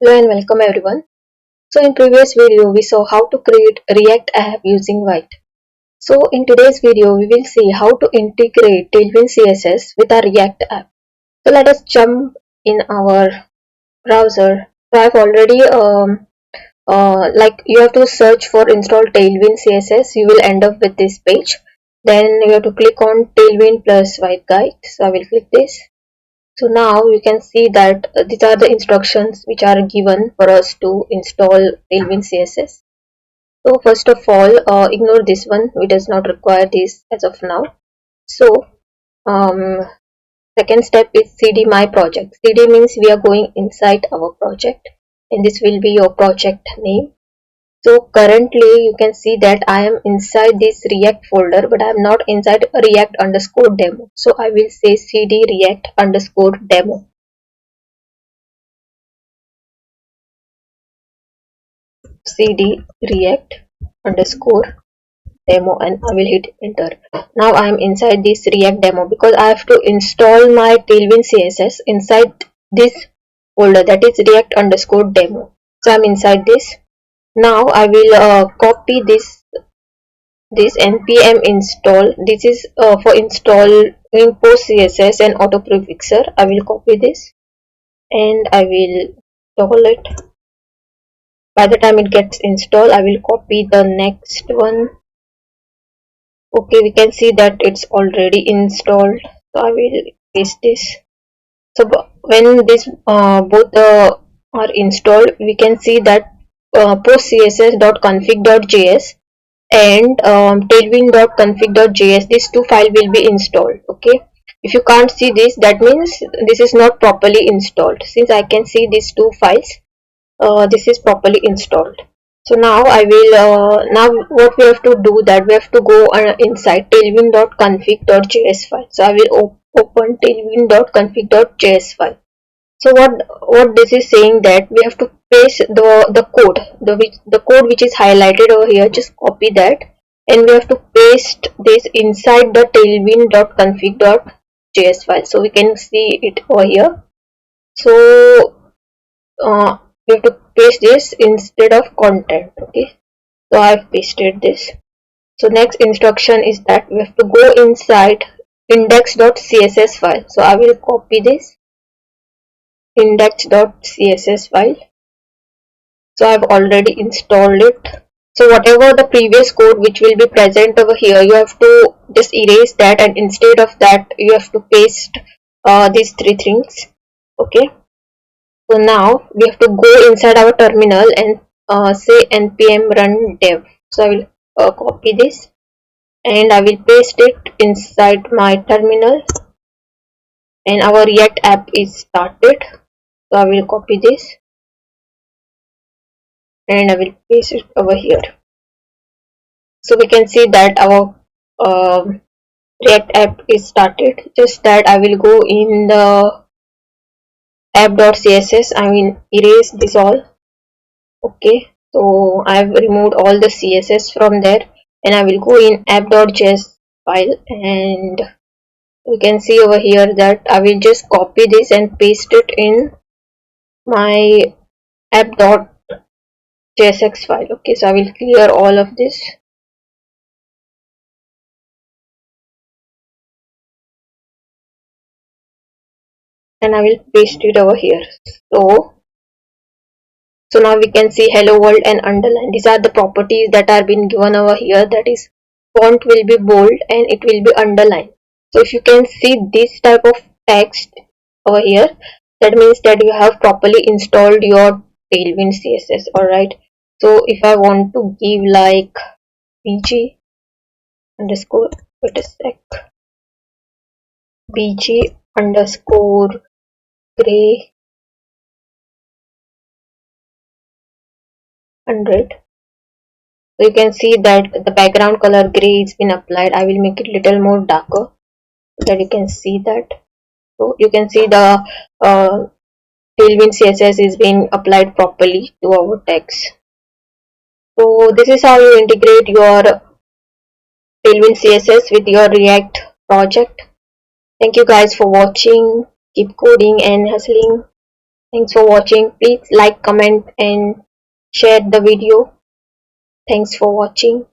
Hello and welcome everyone. So in previous video we saw how to create a React app using Vite. So in today's video we will see how to integrate Tailwind CSS with our React app. So let us jump in our browser. So I've already you have to search for install Tailwind CSS. You will end up with this page. Then you have to click on Tailwind plus Vite guide. So I will click this. So now you can see that these are the instructions which are given for us to install Tailwind CSS. So first of all, ignore this one. We does not require this as of now. So um, second step is cd my project. Cd means we are going inside our project, and this will be your project name. So currently you can see that I am inside this React folder, but I am not inside React underscore demo. So I will say cd React underscore demo. Cd React underscore demo, and I will hit enter. Now I am inside this React demo because I have to install my Tailwind CSS inside this folder, that is React underscore demo. So I am inside this. Now I will copy this npm install. This is for installing post CSS and auto prefixer. I will copy this and I will toggle it. By the time it gets installed, I will copy the next one. Okay, we can see that it's already installed. So I will paste this. So when this both are installed, we can see that postcss.config.js and tailwind.config.js, these two files will be installed. Okay, if you can't see this, that means this is not properly installed. Since I can see these two files, this is properly installed. So now I will now what we have to do, that we have to go inside tailwind.config.js file. So I will open tailwind.config.js file. So what this is saying, that we have to paste the code, the code which is highlighted over here. Just copy that and we have to paste this inside the tailwind.config.js file. So we can see it over here. So we have to paste this instead of content. Okay, so I've pasted this. So next instruction is that we have to go inside index.css file. So I will copy this index.css file. So I've already installed it. So whatever the previous code which will be present over here, you have to just erase that, and instead of that you have to paste these three things. Okay, so now we have to go inside our terminal and say npm run dev. So I will copy this and I will paste it inside my terminal, and our React app is started. So I will copy this and I will paste it over here. So we can see that our React app is started. Just that I will go in the app.css. I will erase this all. Okay, so I have removed all the CSS from there, and I will go in app.js file, and we can see over here that I will just copy this and paste it in my app.jsx file. Okay, so I will clear all of this. And I will paste it over here. So now we can see hello world and underline. These are the properties that are being given over here. That is, font will be bold and it will be underlined. So if you can see this type of text over here, that means that you have properly installed your Tailwind CSS. Alright. So if I want to give like bg underscore, wait a sec, bg underscore gray 100. So you can see that the background color gray is been applied. I will make it little more darker so that you can see that. So you can see the Tailwind CSS is being applied properly to our text. So this is how you integrate your Tailwind CSS with your React project. Thank you guys for watching. Keep coding and hustling. Thanks for watching. Please like, comment and share the video. Thanks for watching.